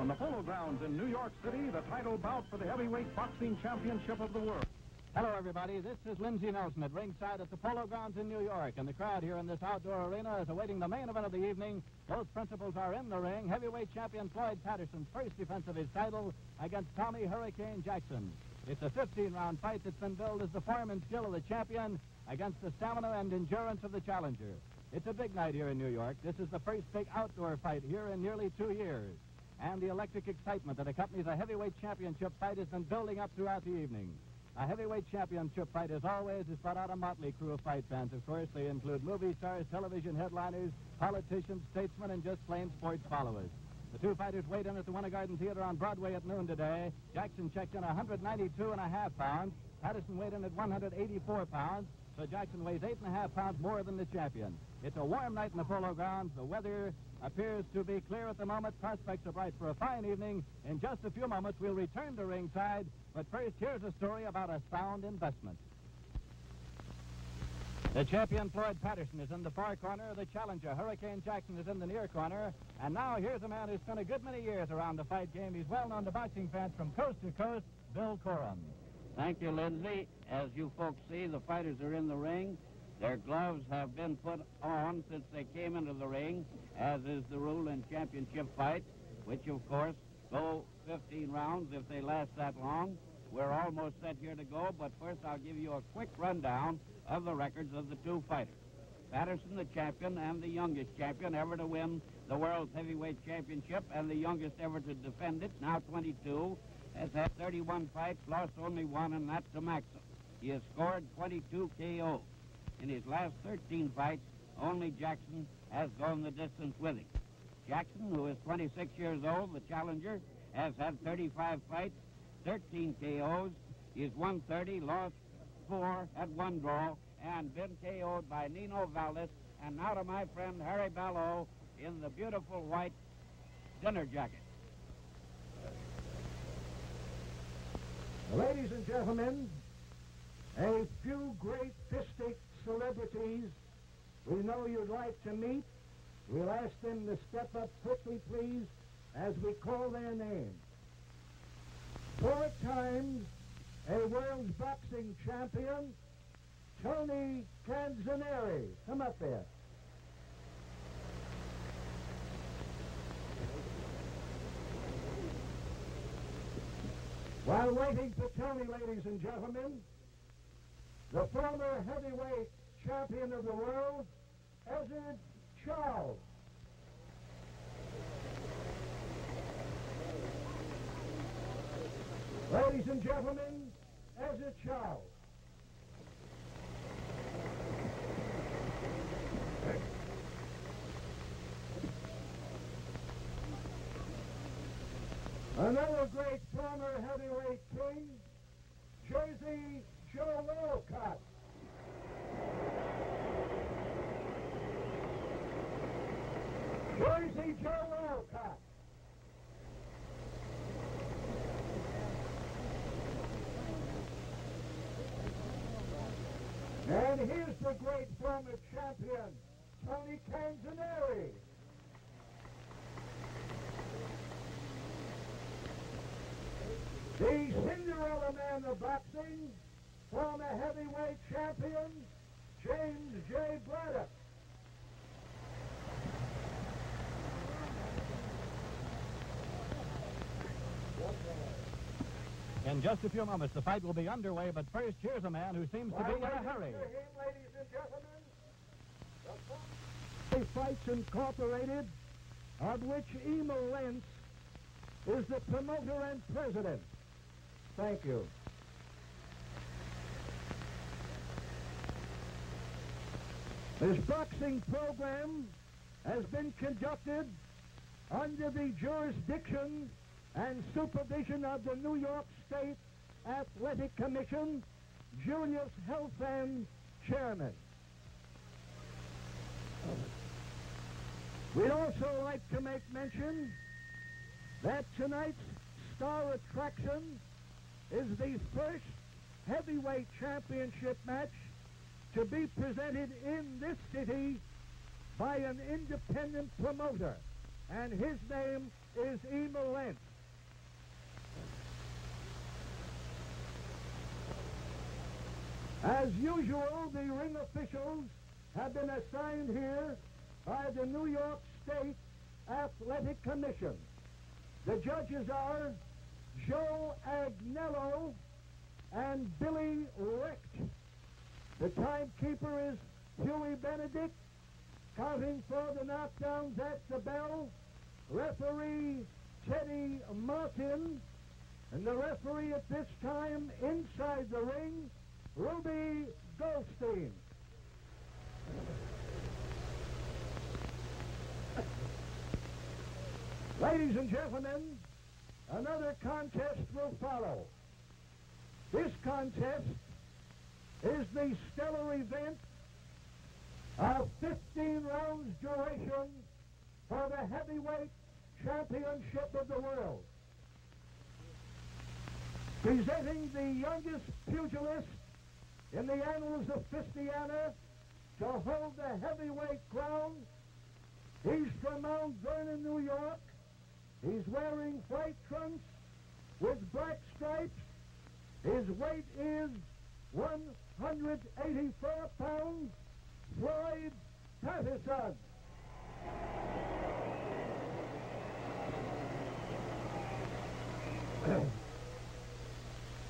From the Polo Grounds in New York City, the title bout for the heavyweight boxing championship of the world. Hello, everybody. This is Lindsey Nelson at ringside at the Polo Grounds in New York, and the crowd here in this outdoor arena is awaiting the main event of the evening. Both principals are in the ring. Heavyweight champion Floyd Patterson's first defense of his title against Tommy Hurricane Jackson. It's a 15-round fight that's been billed as the form and skill of the champion against the stamina and endurance of the challenger. It's a big night here in New York. This is the first big outdoor fight here in nearly 2 years. And the electric excitement that accompanies a heavyweight championship fight has been building up throughout the evening. A heavyweight championship fight, as always, has brought out a motley crew of fight fans. Of course, they include movie stars, television headliners, politicians, statesmen, and just plain sports followers. The two fighters weighed in at the Winter Garden Theater on Broadway at noon today. Jackson checked in 192.5 pounds. Patterson weighed in at 184 pounds. So Jackson weighs 8.5 pounds more than the champion. It's a warm night in the Polo Grounds. The weather appears to be clear at the moment. Prospects are bright for a fine evening. In just a few moments, we'll return to ringside. But first, here's a story about a sound investment. The champion, Floyd Patterson, is in the far corner. The challenger, Hurricane Jackson, is in the near corner. And now here's a man who's spent a good many years around the fight game. He's well known to boxing fans from coast to coast, Bill Corum. Thank you, Lindsey. As you folks see, the fighters are in the ring. Their gloves have been put on since they came into the ring, as is the rule in championship fights, which, of course, go 15 rounds if they last that long. We're almost set here to go, but first I'll give you a quick rundown of the records of the two fighters. Patterson, the champion, and the youngest champion ever to win the World's Heavyweight Championship, and the youngest ever to defend it, now 22, has had 31 fights, lost only one, and that's to Maxim. He has scored 22 KOs. In his last 13 fights, only Jackson has gone the distance with him. Jackson, who is 26 years old, the challenger, has had 35 fights, 13 KOs. He's won 30, lost 4, had 1 draw, and been KO'd by Nino Valdez, and now to my friend Harry Ballo in the beautiful white dinner jacket. Ladies and gentlemen, a few great fistic celebrities we know you'd like to meet. We'll ask them to step up quickly, please, as we call their names. 4 times a world boxing champion, Tony Canzoneri. Come up there. While waiting for Tony, ladies and gentlemen, the former heavyweight champion of the world, Ezzard Charles. Ladies and gentlemen, Ezzard Charles. Another great former heavyweight king, Jersey Joe Walcott. Jersey Joe Walcott. And here's the great former champion, Tony Canzoneri. The Cinderella man of boxing, former heavyweight champion, James J. Braddock. In just a few moments, the fight will be underway, but first, here's a man who seems to be in a hurry. Ladies and gentlemen, the Fights Incorporated, of which Emil Lentz is the promoter and president. Thank you. This boxing program has been conducted under the jurisdiction and supervision of the New York State Athletic Commission, Julius Helfand, chairman. We'd also like to make mention that tonight's star attraction is the first heavyweight championship match to be presented in this city by an independent promoter. and his name is Emil Lentz. As usual, the ring officials have been assigned here by the New York State Athletic Commission. The judges are Joe Agnello and Billy Recht. The timekeeper is Huey Benedict. Counting for the knockdowns at the bell, referee Teddy Martin. And the referee at this time inside the ring, Ruby Goldstein. Ladies and gentlemen, another contest will follow. This contest is the stellar event of 15 rounds duration for the heavyweight championship of the world. Presenting the youngest pugilist in the annals of Fistiana to hold the heavyweight crown. He's from Mount Vernon, New York. He's wearing white trunks with black stripes. His weight is 184 pounds. Floyd Patterson.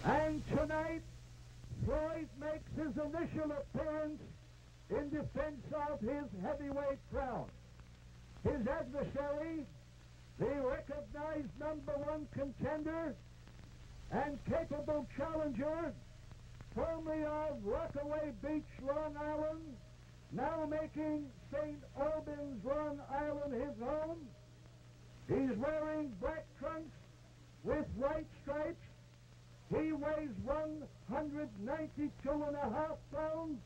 And tonight, Floyd makes his initial appearance in defense of his heavyweight crown. His adversary, the recognized #1 contender and capable challenger, formerly of Rockaway Beach, Long Island, now making St. Albans, Long Island his home. He's wearing black trunks with white stripes. He weighs 192.5 pounds.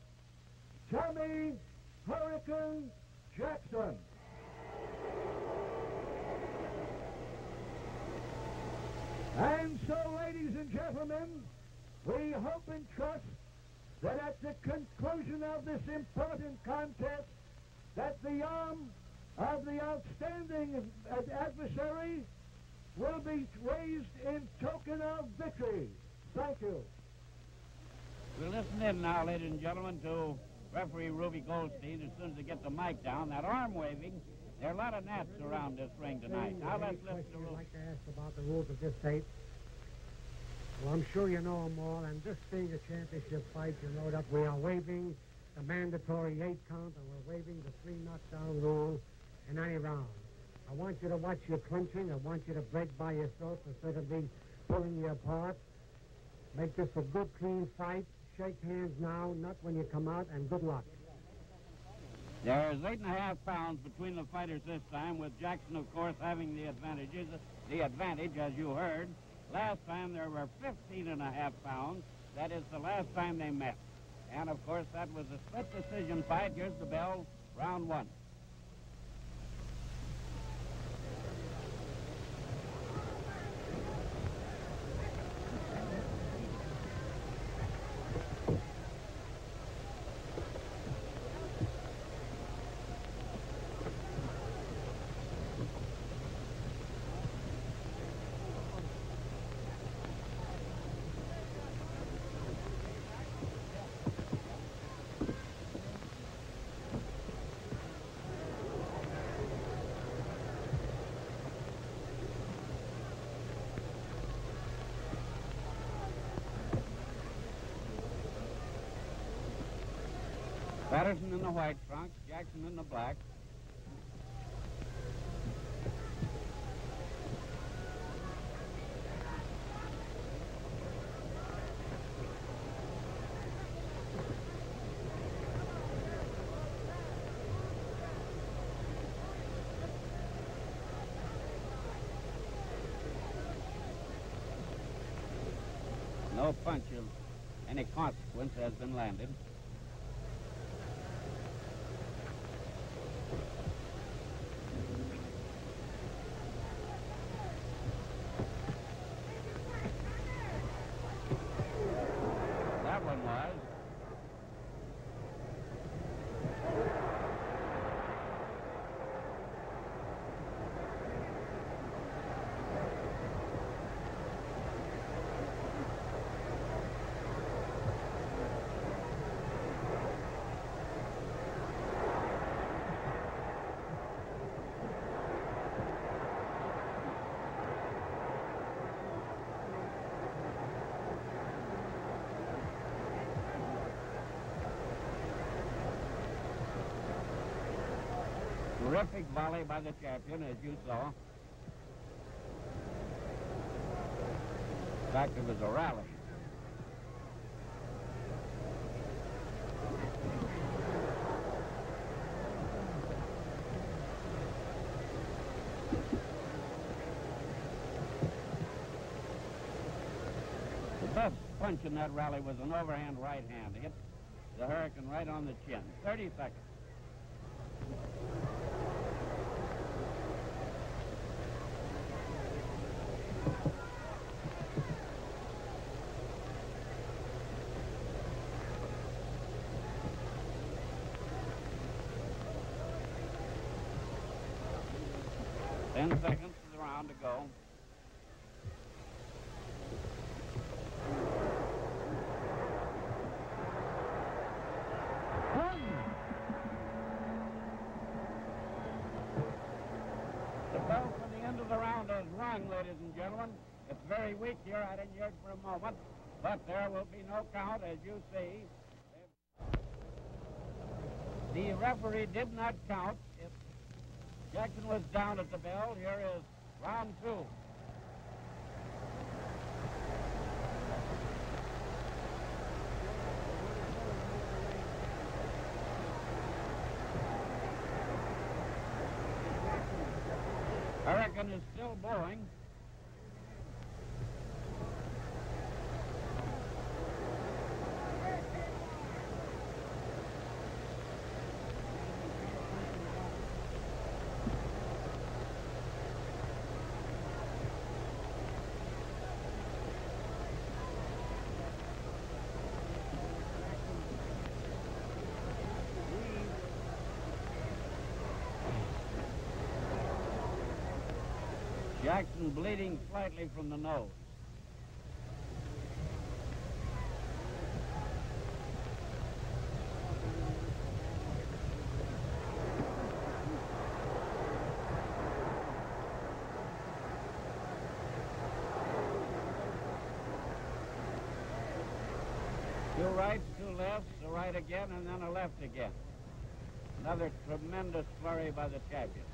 Tommy Hurricane Jackson. And so, ladies and gentlemen, we hope and trust that at the conclusion of this important contest, that the arm of the outstanding adversary will be raised in token of victory. Thank you. We'll listen in now, ladies and gentlemen, to referee Ruby Goldstein as soon as they get the mic down. That arm waving, there are a lot of gnats around this ring tonight. Now let's listen to I'd Ruby. like to ask about the rules of this tape. Well, I'm sure you know them all, and this being a championship fight, you know that we are waiving the mandatory 8 count, and we're waiving the 3 knockdown rule in any round. I want you to watch your clinching. I want you to break by yourself instead of me pulling you apart. Make this a good, clean fight. Shake hands now, not when you come out, and good luck. There's 8.5 pounds between the fighters this time, with Jackson, of course, having the advantage, as you heard. Last time there were 15.5 pounds. That is the last time they met. And, of course, that was a split decision fight. Here's the bell, round 1. Patterson in the white trunks, Jackson in the black. No punch of any consequence has been landed. That one was. Terrific volley by the champion, as you saw. In fact, it was a rally. The best punch in that rally was an overhand right hand. Hit the Hurricane right on the chin. 30 seconds. Seconds to the round to go. The bell for the end of the round is rung, ladies and gentlemen. It's very weak here. I didn't hear it for a moment, but there will be no count, as you see. The referee did not count. Jackson was down at the bell. Here is round 2. Hurricane is still blowing. Jackson bleeding slightly from the nose. Two rights, two lefts, a right again, and then a left again. Another tremendous flurry by the champion.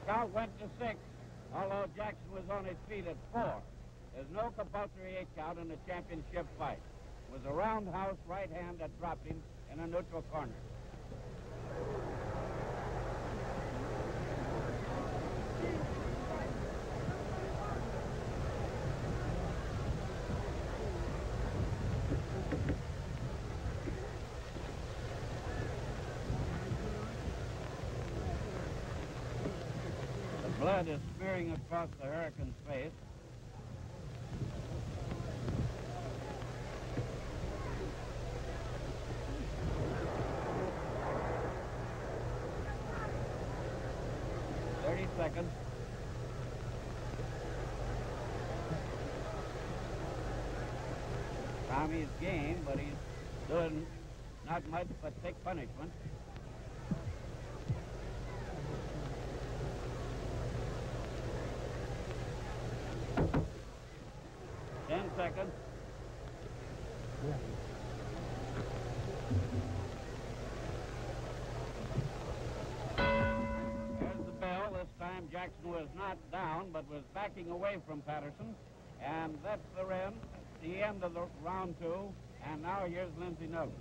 Count went to 6, although Jackson was on his feet at 4. There's no compulsory 8 count in the championship fight. It was a roundhouse right hand that dropped him in a neutral corner. Blood is smearing across the Hurricane's face. Seconds. Tommy's game, but he's doing not much but take punishment. Seconds. There's the bell. This time Jackson was not down, but was backing away from Patterson. And that's the end of the round 2. And now here's Lindsey Nelson.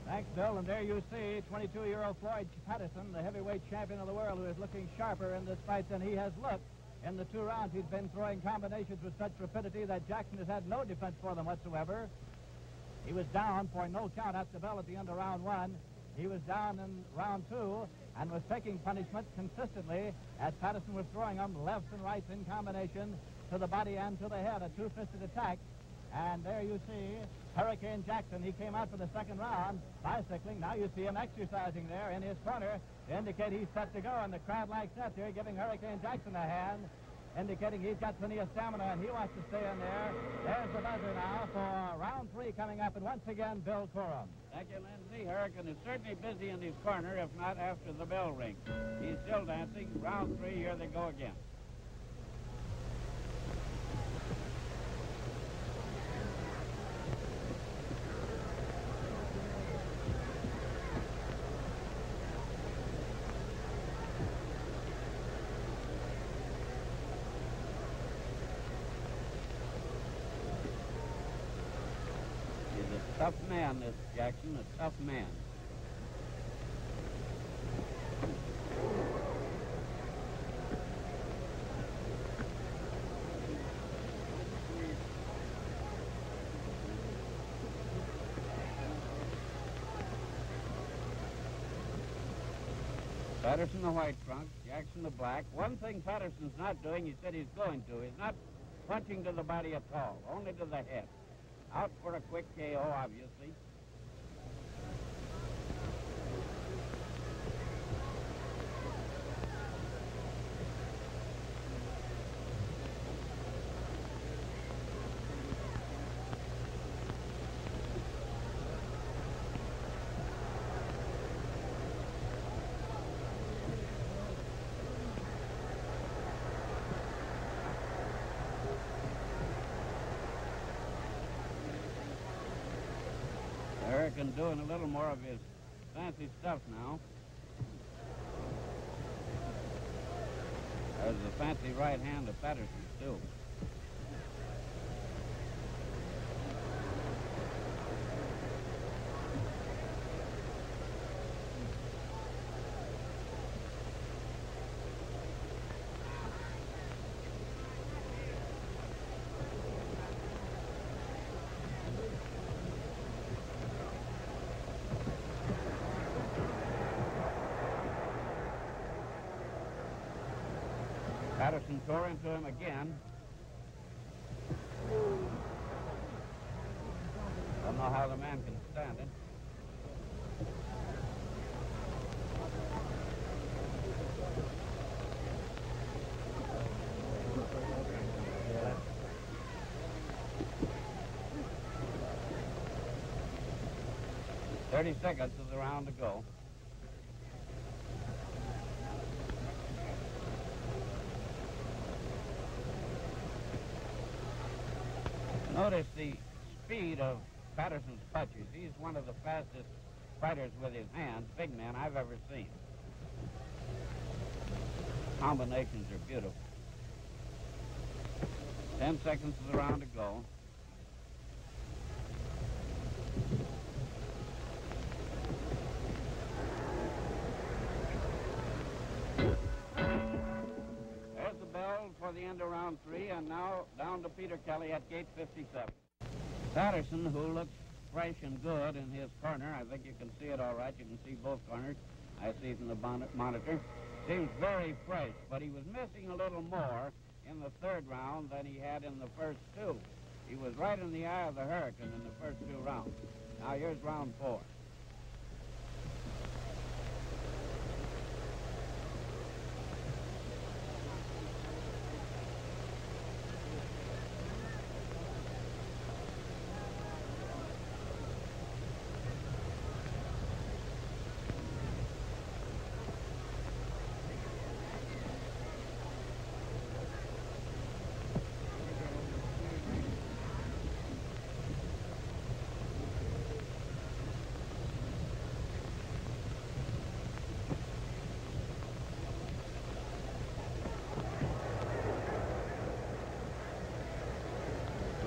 Thanks, Bill. And there you see 22-year-old Floyd Patterson, the heavyweight champion of the world, who is looking sharper in this fight than he has looked. In the 2 rounds, he's been throwing combinations with such rapidity that Jackson has had no defense for them whatsoever. He was down for no count at the bell at the end of round 1. He was down in round 2 and was taking punishment consistently as Patterson was throwing them lefts and rights in combination to the body and to the head, a 2-fisted attack. And there you see Hurricane Jackson, he came out for the second round, bicycling. Now you see him exercising there in his corner to indicate he's set to go, and the crowd likes that here, giving Hurricane Jackson a hand, indicating he's got plenty of stamina, and he wants to stay in there. There's the buzzer now for round 3 coming up, and once again, Bill Corum. Thank you, Lindsay. Hurricane is certainly busy in his corner, if not after the bell rings. He's still dancing. Round 3, here they go again. Tough man, this Jackson, a tough man. Patterson the white trunk, Jackson the black. One thing Patterson's not doing, he said he's going to, he's not punching to the body at all, only to the head. Out for a quick KO, obviously. Hurricane doing a little more of his fancy stuff now. There's the fancy right hand of Patterson, too. Patterson tore into him again. Don't know how the man can stand it. Yeah. 30 seconds of the round to go. Notice the speed of Patterson's punches. He's one of the fastest fighters with his hands, big man, I've ever seen. Combinations are beautiful. 10 seconds of the round to go. For the end of round 3, and now down to Peter Kelly at gate 57. Patterson, who looks fresh and good in his corner, I think you can see it all right. You can see both corners. I see from the monitor. Seems very fresh, but he was missing a little more in the 3rd round than he had in the first 2. He was right in the eye of the Hurricane in the first 2 rounds. Now here's round 4.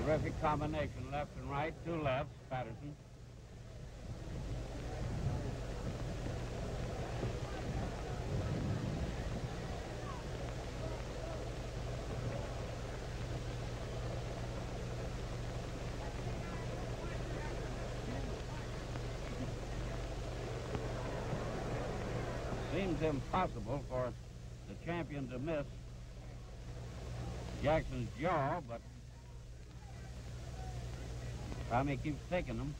Terrific combination, left and right, 2 lefts, Patterson. Seems impossible for the champion to miss Jackson's jaw, but Tommy keeps taking them.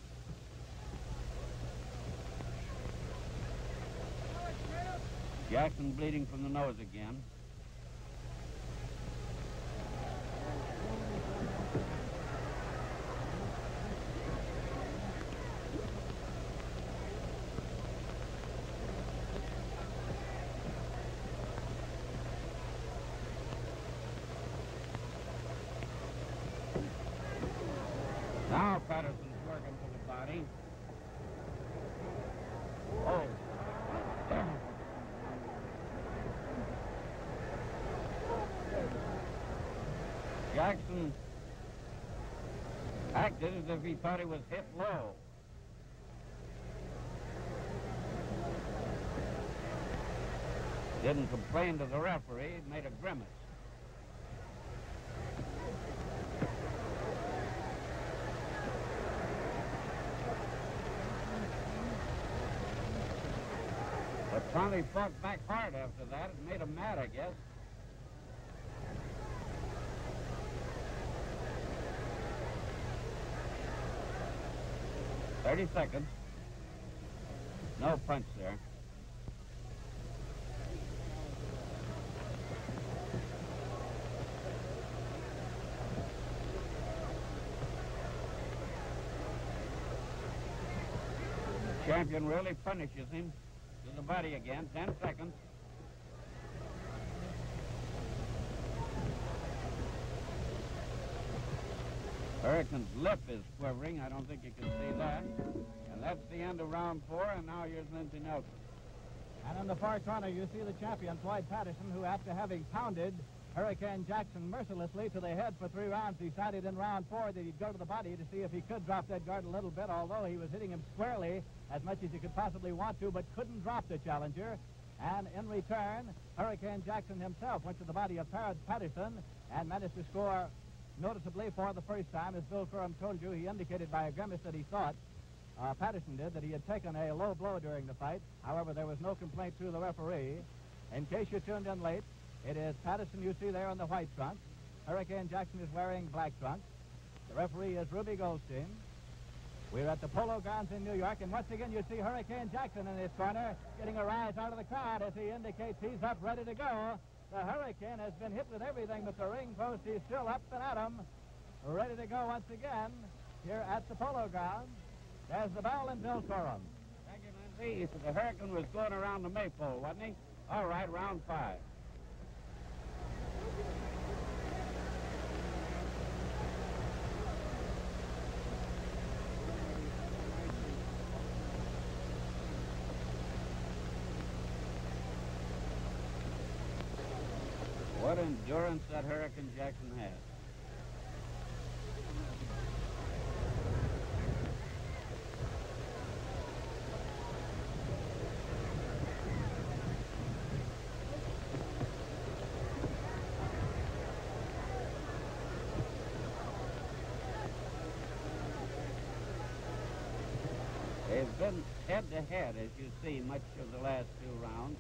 Jackson bleeding from the nose again. Now Patterson's working to the body. Oh. Jackson acted as if he thought he was hit low. Didn't complain to the referee, made a grimace. But Tommy fought back hard after that. It made him mad, I guess. "30 seconds. No punch there. The champion really punishes him. To the body again, 10 seconds. Hurricane's lip is quivering. I don't think you can see that. And that's the end of round 4, and now here's Lindsey Nelson. And in the far corner, you see the champion, Floyd Patterson, who, after having pounded Hurricane Jackson mercilessly to the head for 3 rounds, decided in round 4 that he'd go to the body to see if he could drop that guard a little bit, although he was hitting him squarely as much as he could possibly want to, but couldn't drop the challenger. And in return, Hurricane Jackson himself went to the body of Patterson and managed to score noticeably for the first time. As Bill Curran told you, he indicated by a grimace that he thought, Patterson did, that he had taken a low blow during the fight. However, there was no complaint to the referee. In case you tuned in late, it is Patterson you see there in the white trunks. Hurricane Jackson is wearing black trunks. The referee is Ruby Goldstein. We're at the Polo Grounds in New York, and once again you see Hurricane Jackson in his corner, getting a rise out of the crowd as he indicates he's up, ready to go. The Hurricane has been hit with everything but the ring post. He's still up and at him, ready to go once again here at the Polo Grounds. There's the bell and Bill Curran. Thank you, Lindsey. The Hurricane was going around the maypole, wasn't he? All right, round 5. What endurance that Hurricane Jackson has. They've been head-to-head, as you see, much of the last 2 rounds.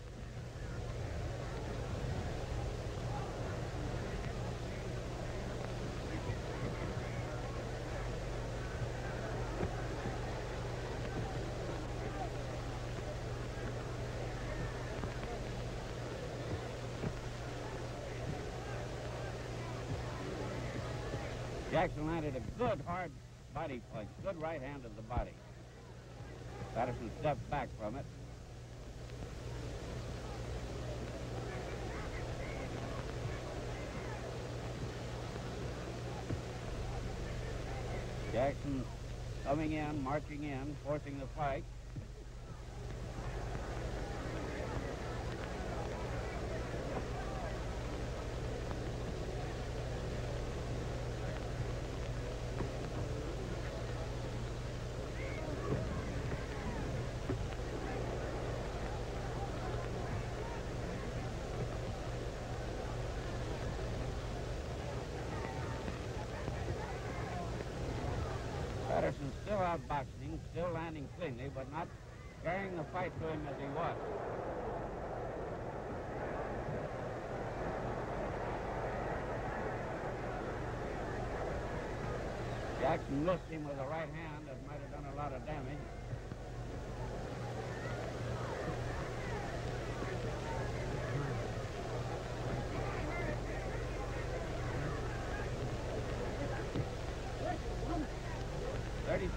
Jackson landed a good, hard body punch, good right hand to the body. Patterson stepped back from it. Jackson coming in, marching in, forcing the fight. Patterson still outboxing, still landing cleanly, but not carrying the fight to him as he was. Jackson missed him with a right hand that might have done a lot of damage.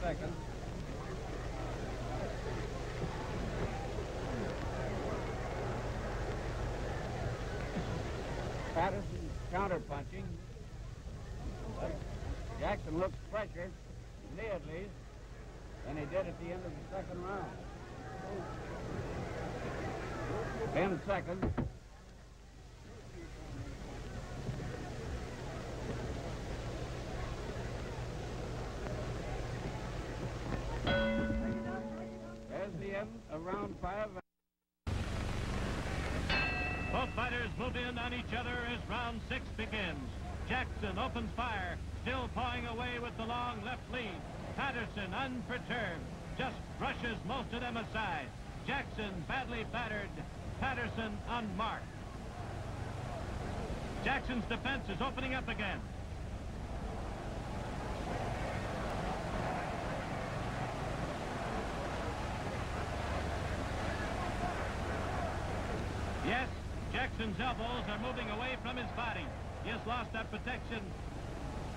Seconds. Patterson counter-punching. Jackson looks fresher, to me at least, than he did at the end of the second round. 10 seconds. Of round 5. Both fighters move in on each other as round 6 begins. Jackson opens fire, still pawing away with the long left lead. Patterson, unperturbed, just brushes most of them aside. Jackson badly battered, Patterson unmarked. Jackson's defense is opening up again. Yes, Jackson's elbows are moving away from his body. He has lost that protection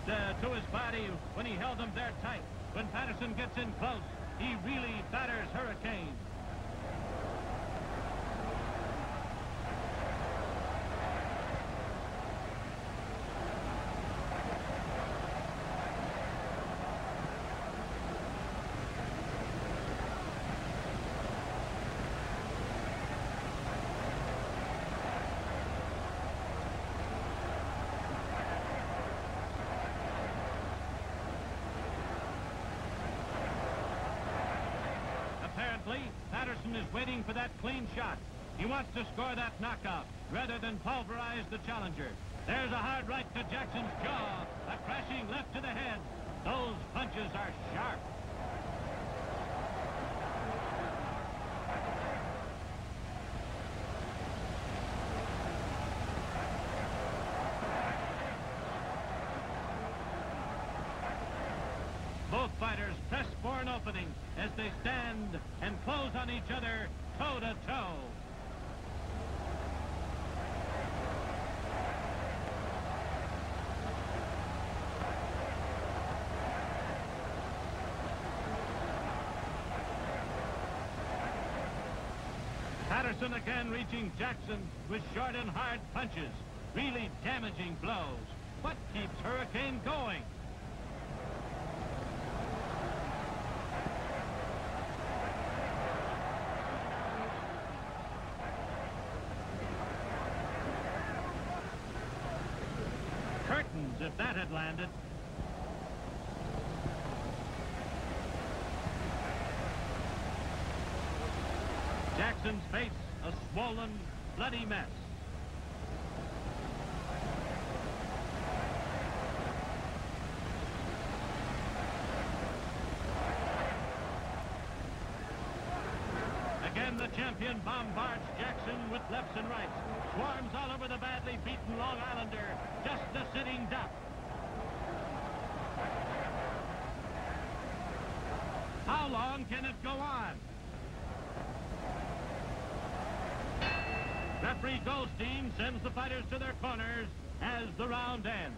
to his body when he held them there tight. When Patterson gets in close, he really batters Hurricane. Patterson is waiting for that clean shot. He wants to score that knockout rather than pulverize the challenger. There's a hard right to Jackson's jaw, a crashing left to the head. Those punches are sharp. Both fighters press for an opening as they stand and close on each other toe-to-toe. Patterson again reaching Jackson with short and hard punches, really damaging blows. What keeps Hurricane going? Curtains if that had landed. Jackson's face a swollen, bloody mess. Again, the champion bombards Jackson with lefts and rights. Swarms all over the badly beaten Long Islander, just a sitting duck. How long can it go on? Referee Goldstein sends the fighters to their corners as the round ends.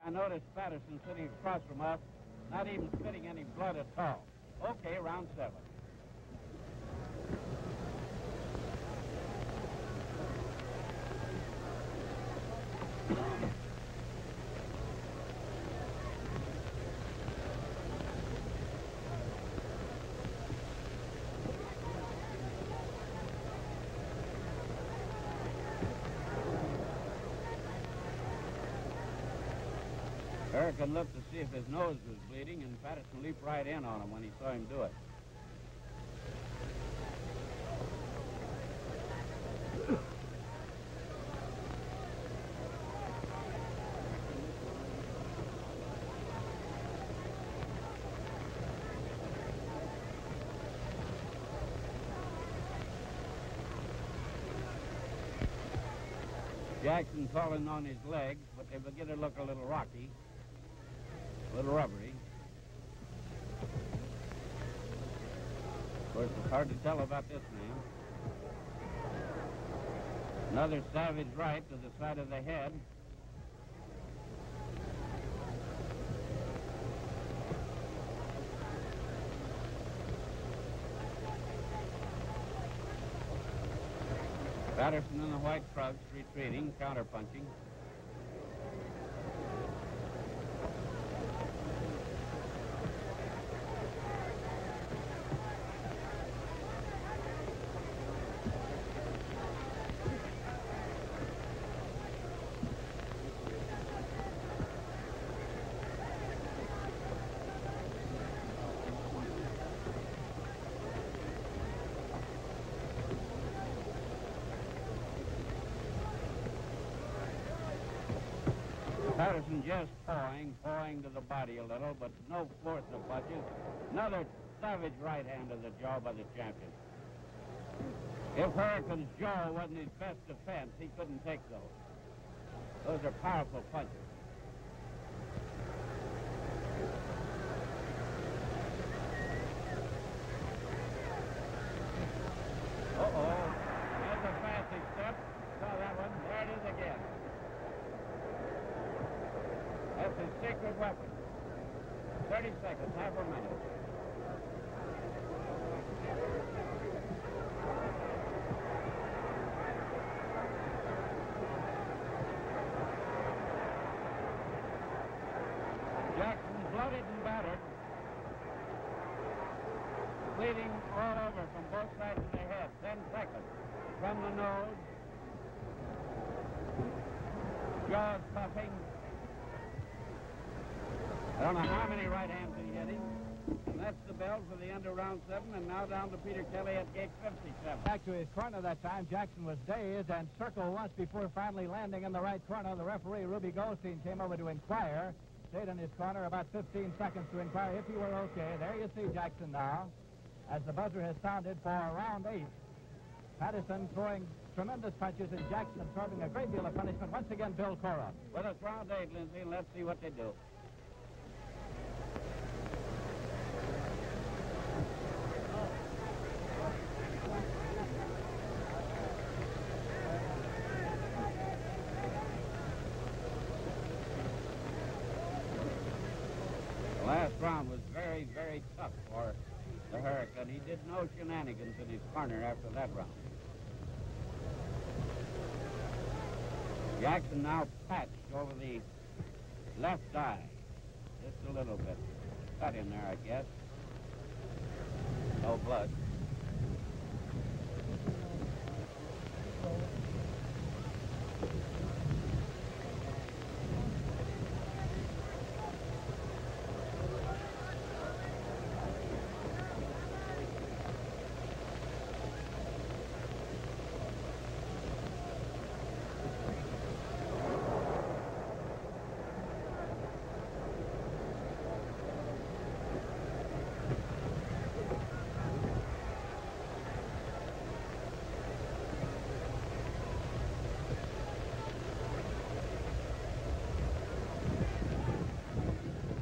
I noticed Patterson sitting across from us, not even spitting any blood at all. Okay, round 7. Hurricane looked to see if his nose was bleeding, and Patterson leaped right in on him when he saw him do it. Jackson falling on his legs, but they begin to look a little rocky. A little rubbery. Of course, it's hard to tell about this man. Another savage right to the side of the head. Patterson in the white trunks, retreating, counterpunching. Patterson just pawing to the body a little, but no force of punches. Another savage right hand to the jaw by the champion. If Hurricane's jaw wasn't his best defense, he couldn't take those. Those are powerful punches. Uh-oh. There's a fancy step. Saw that one. There it is again. That's his secret weapon. 30 seconds, half a minute. Jackson blooded and battered. Bleeding all over from both sides of the head. 10 seconds. From the nose. Jaws puffing. I don't know how many right hands he hit him. And that's the bell for the end of round 7, and now down to Peter Kelly at gate 57. Back to his corner that time. Jackson was dazed and circled once before finally landing in the right corner. The referee, Ruby Goldstein, came over to inquire. Stayed in his corner about 15 seconds to inquire if he were okay. There you see Jackson now, as the buzzer has sounded for round 8. Patterson throwing tremendous punches and Jackson absorbing a great deal of punishment. Once again, Bill Cora. Well, it's round 8, Lindsay, and let's see what they do. The last round was very, very tough for the Hurricane. He did no shenanigans in his corner after that round. Jackson now patched over the left eye. Just a little bit. Cut in there, I guess. No blood.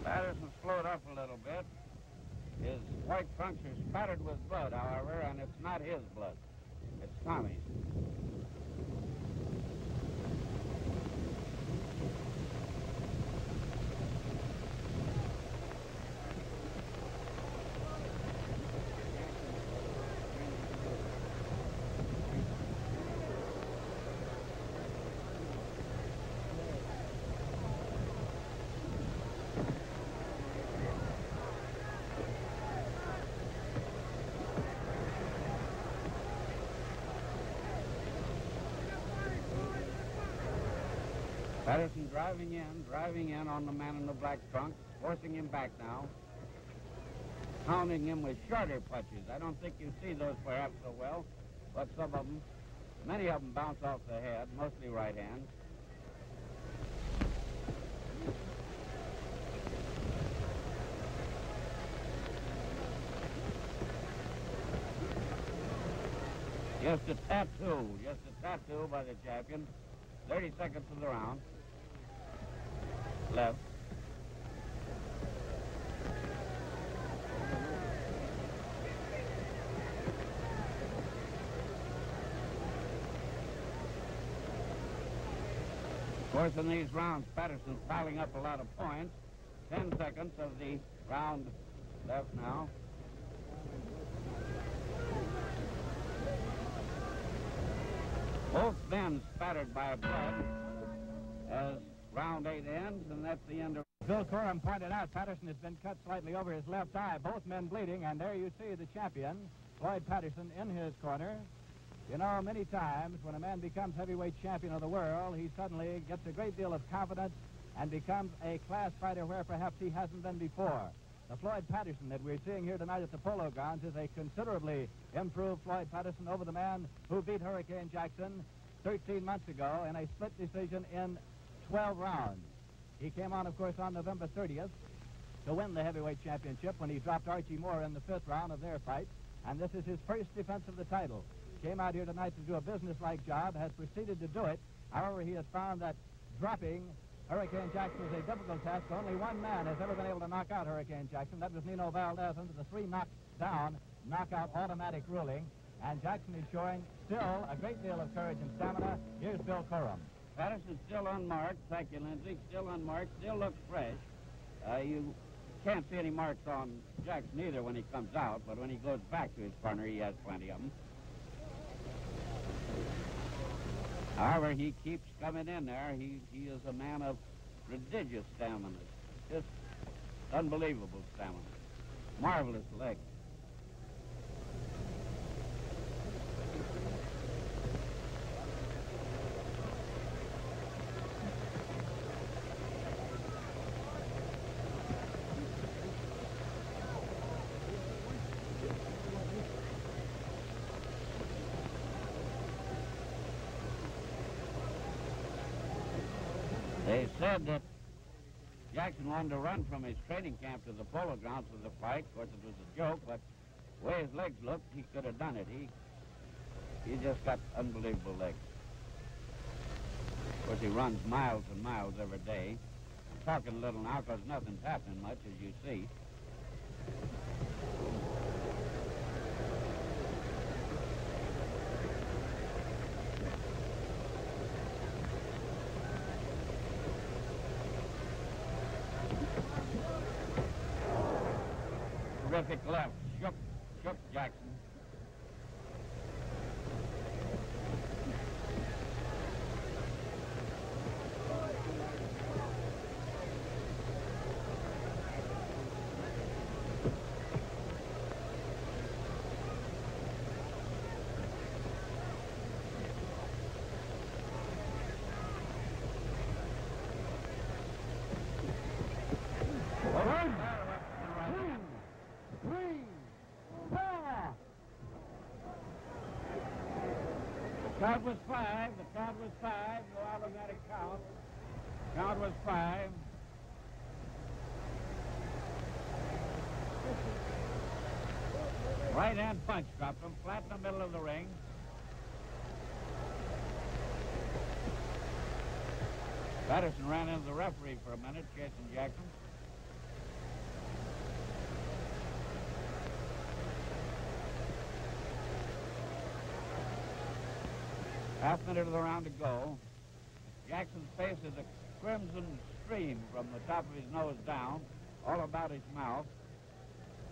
Patterson slowed up a little bit. His white trunks are spattered with blood, however, and it's not his blood. It's Tommy's. Patterson driving in on the man in the black trunks, forcing him back now. Pounding him with shorter punches. I don't think you see those perhaps so well, but some of them, many of them bounce off the head, mostly right hand. Just a tattoo by the champion. 30 seconds of the round. Left. Of course, in these rounds, Patterson's piling up a lot of points. 10 seconds of the round left now. Both men spattered by blood as round 8 ends, and that's the end of... Bill Coram pointed out Patterson has been cut slightly over his left eye, both men bleeding, and there you see the champion, Floyd Patterson, in his corner. You know, many times when a man becomes heavyweight champion of the world, he suddenly gets a great deal of confidence and becomes a class fighter where perhaps he hasn't been before. The Floyd Patterson that we're seeing here tonight at the Polo Grounds is a considerably improved Floyd Patterson over the man who beat Hurricane Jackson 13 months ago in a split decision in 12 rounds. He came on, of course, on November 30th to win the heavyweight championship when he dropped Archie Moore in the 5th round of their fight, and this is his first defense of the title. Came out here tonight to do a business-like job, has proceeded to do it. However, he has found that dropping Hurricane Jackson is a difficult task. Only one man has ever been able to knock out Hurricane Jackson. That was Nino Valdez under the 3 knockdown, knockout automatic ruling. And Jackson is showing still a great deal of courage and stamina. Here's Bill Coram. Patterson's still unmarked. Thank you, Lindsay. Still unmarked. Still looks fresh. You can't see any marks on Jackson either when he comes out, but when he goes back to his partner, he has plenty of them. However, he keeps coming in there. He is a man of prodigious stamina. Just unbelievable stamina. Marvelous legs. They said that Jackson wanted to run from his training camp to the Polo Grounds for the fight. Of course, it was a joke, but the way his legs looked, he could have done it. He just got unbelievable legs. Of course, he runs miles and miles every day. I'm talking a little now because nothing's happening much, as you see. Terrific left. Shook Jackson. Count was 5. The count was 5. No automatic count. Count was 5. Right hand punch dropped him flat in the middle of the ring. Patterson ran into the referee for a minute, chasing Jackson. Half minute of the round to go. Jackson's face is a crimson stream from the top of his nose down, all about his mouth.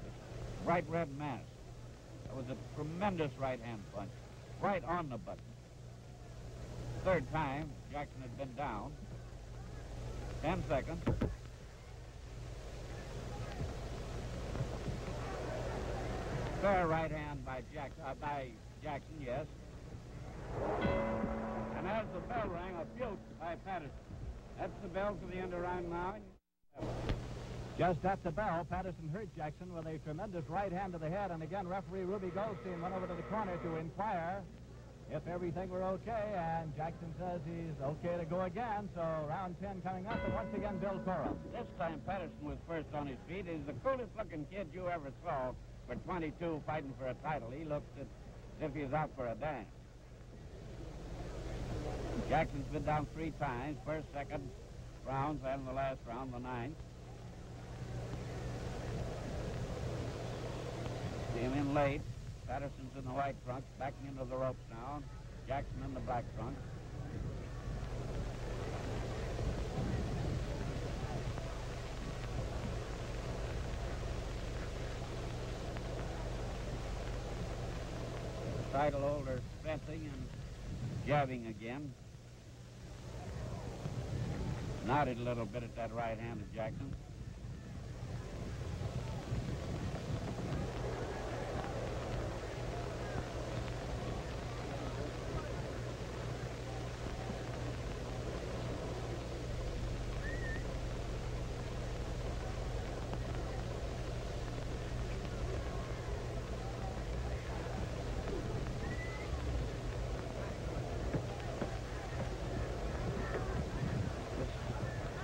This bright red mass. That was a tremendous right-hand punch, right on the button. Third time, Jackson had been down. 10 seconds. Fair right hand by Jackson, yes. And as the bell rang, a butte by Patterson. That's the bell for the end of round 9. Just at the bell, Patterson hurt Jackson with a tremendous right hand to the head, and again, referee Ruby Goldstein went over to the corner to inquire if everything were okay, and Jackson says he's okay to go again, so round 10 coming up, and once again, Bill Coram. This time, Patterson was first on his feet. He's the coolest-looking kid you ever saw for 22 fighting for a title. He looks as if he was out for a dance. Jackson's been down 3 times, first, second rounds, and the last round, the 9th. Came in late. Patterson's in the white trunks, backing into the ropes now. Jackson in the black trunks. title holder fencing and jabbing again. Nodded a little bit at that right hand of Jackson.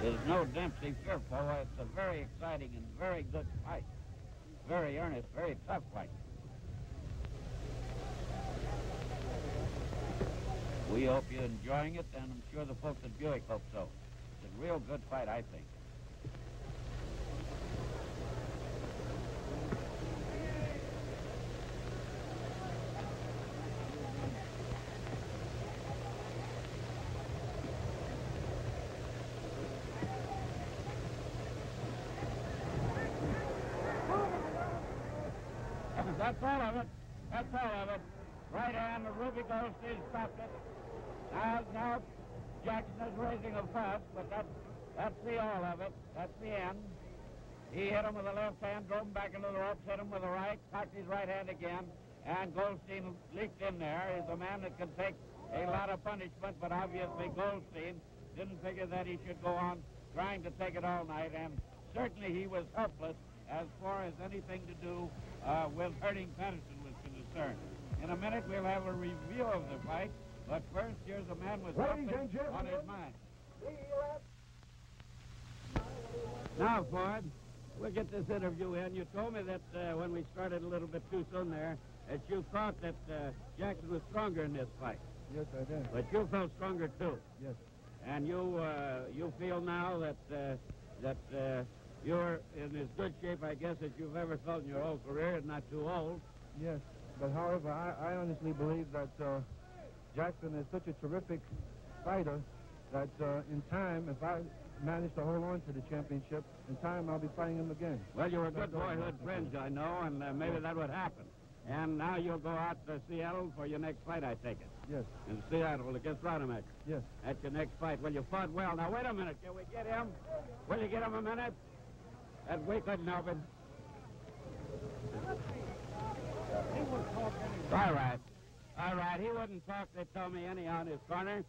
There's no Dempsey fearful. It's a very exciting and very good fight. Very earnest, very tough fight. We hope you're enjoying it, and I'm sure the folks at Buick hope so. It's a real good fight, I think. That's all of it. That's all of it. Right hand of Ruby Goldstein stopped it. Now Jackson is raising a fuss, but that's the all of it. That's the end. He hit him with the left hand, drove him back into the ropes, hit him with the right, cocked his right hand again, and Goldstein leaked in there. He's a man that can take a lot of punishment, but obviously Goldstein didn't figure that he should go on trying to take it all night, and certainly he was helpless as far as anything to do with hurting Patterson was concerned. In a minute, we'll have a review of the fight, but first, here's a man with something on his mind. Now, Floyd, we'll get this interview in. You told me that when we started a little bit too soon there, that you thought that Jackson was stronger in this fight. Yes, I did. But you felt stronger, too. Yes. And you feel now that you're in as good shape, I guess, as you've ever felt in your whole career, and not too old. Yes, but however, I honestly believe that Jackson is such a terrific fighter that in time, if I manage to hold on to the championship, in time I'll be fighting him again. Well, you were good boyhood friends, I know, and maybe that would happen. And now you'll go out to Seattle for your next fight, I take it. Yes. In Seattle against Rademacher. Yes. That's your next fight. Well, you fought well. Now, wait a minute. Can we get him? Will you get him a minute? That we couldn't help it. All right. All right. He wouldn't talk, they told me, anyhow in his corner.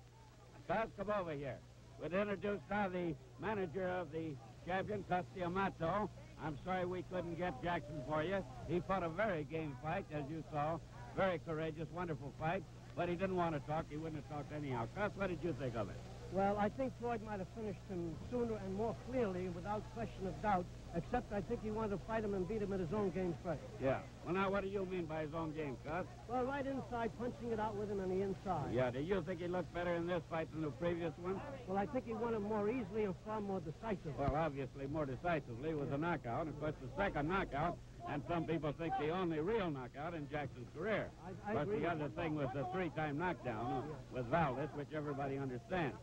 Cuz, come over here. We'll introduce now the manager of the champion, Cus D'Amato. I'm sorry we couldn't get Jackson for you. He fought a very game fight, as you saw. Very courageous, wonderful fight. But he didn't want to talk. He wouldn't have talked anyhow. Cus, what did you think of it? Well, I think Floyd might have finished him sooner and more clearly, without question of doubt, except I think he wanted to fight him and beat him at his own game first. Yeah. Well, now, what do you mean by his own game, Cus? Well, right inside, punching it out with him on the inside. Yeah, do you think he looked better in this fight than the previous one? Well, I think he won him more easily and far more decisively. Well, obviously, more decisively was a knockout. And, of course, the second knockout, and some people think the only real knockout in Jackson's career. I but agree. The other thing was the three-time knockdown with Valdez, which everybody understands.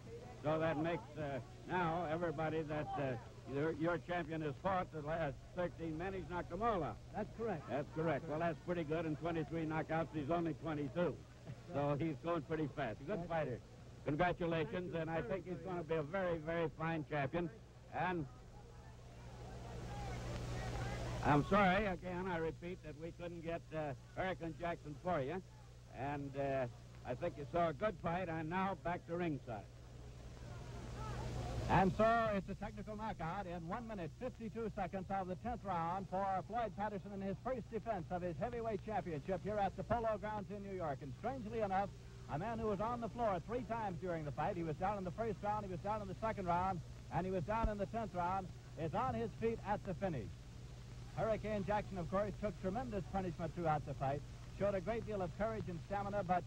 So that makes now everybody that your champion has fought the last 13 men, he's knocked them all out. That's correct. That's correct. Well, that's pretty good. In 23 knockouts, he's only 22. So he's going pretty fast. A good fighter. Congratulations, and I think he's going to be a very, very fine champion. And I'm sorry, again, I repeat, that we couldn't get Hurricane Jackson for you. And I think you saw a good fight, and now back to ringside. And so it's a technical knockout in 1 minute, 52 seconds of the 10th round for Floyd Patterson in his first defense of his heavyweight championship here at the Polo Grounds in New York. And strangely enough, a man who was on the floor 3 times during the fight. He was down in the first round, he was down in the second round, and he was down in the 10th round, is on his feet at the finish. Hurricane Jackson, of course, took tremendous punishment throughout the fight, showed a great deal of courage and stamina, but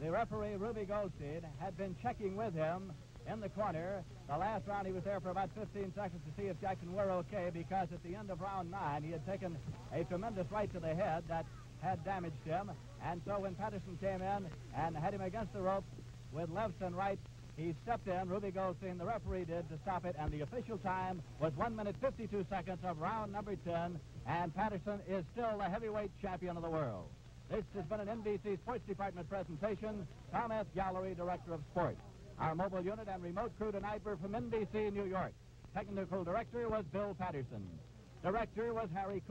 the referee, Ruby Goldstein, had been checking with him in the corner. The last round, he was there for about 15 seconds to see if Jackson were okay, because at the end of round 9, he had taken a tremendous right to the head that had damaged him. And so when Patterson came in and had him against the ropes with lefts and rights, he stepped in, Ruby Goldstein, the referee did, to stop it, and the official time was 1 minute, 52 seconds of round number 10, and Patterson is still the heavyweight champion of the world. This has been an NBC Sports Department presentation. Tom S. Gallery, Director of Sports. Our mobile unit and remote crew tonight were from NBC New York. Technical director was Bill Patterson. Director was Harry